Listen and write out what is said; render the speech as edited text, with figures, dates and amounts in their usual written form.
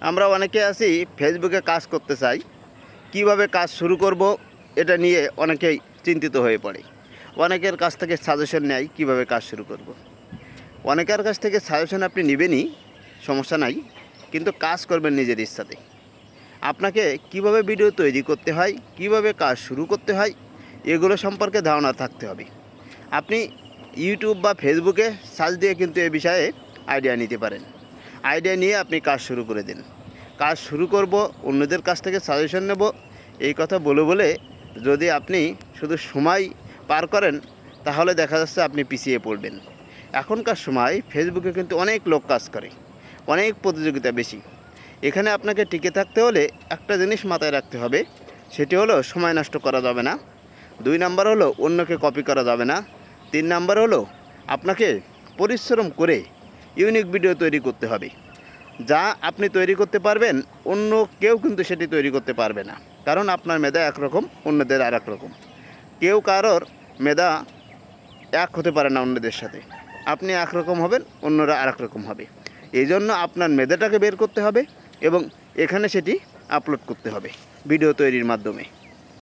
আমরা অনেকে আছি ফেসবুকে কাজ করতে চাই, কিভাবে কাজ শুরু করব এটা নিয়ে অনেকেই চিন্তিত হয়ে পড়ে। অনেকের কাছ থেকে সাজেশন নেয় কিভাবে কাজ শুরু করব। অনেকের কাছ থেকে সাজেশন আপনি নেবেনই, সমস্যা নাই, কিন্তু কাজ করবেন নিজের ইচ্ছাতে। আপনাকে কিভাবে ভিডিও তৈরি করতে হয়, কিভাবে কাজ শুরু করতে হয়, এগুলো সম্পর্কে ধারণা থাকতে হবে। আপনি ইউটিউব বা ফেসবুকে সার্চ দিয়ে কিন্তু এ বিষয়ে আইডিয়া নিতে পারেন। আইডিয়া নিয়ে আপনি কাজ শুরু করে দিন। কাজ শুরু করব, অন্যদের কাছ থেকে সাজেশন নেব, এই কথা বলে বলে যদি আপনি শুধু সময় পার করেন, তাহলে দেখা যাচ্ছে আপনি পিছিয়ে পড়বেন। এখনকার সময় ফেসবুকে কিন্তু অনেক লোক কাজ করে, অনেক প্রতিযোগিতা বেশি। এখানে আপনাকে টিকে থাকতে হলে একটা জিনিস মাথায় রাখতে হবে, সেটি হলো সময় নষ্ট করা যাবে না। 2 নাম্বার হলো অন্যকে কপি করা যাবে না। 3 নাম্বার হলো আপনাকে পরিশ্রম করে ইউনিক ভিডিও তৈরি করতে হবে। যা আপনি তৈরি করতে পারবেন, অন্য কেউ কিন্তু সেটি তৈরি করতে পারবে না। কারণ আপনার মেধা একরকম, অন্যদের আর এক রকম। কেউ কারোর মেধা এক হতে পারে না অন্যদের সাথে। আপনি একরকম হবেন, অন্যরা আর এক রকম হবে। এই জন্য আপনার মেধাটাকে বের করতে হবে এবং এখানে সেটি আপলোড করতে হবে ভিডিও তৈরির মাধ্যমে।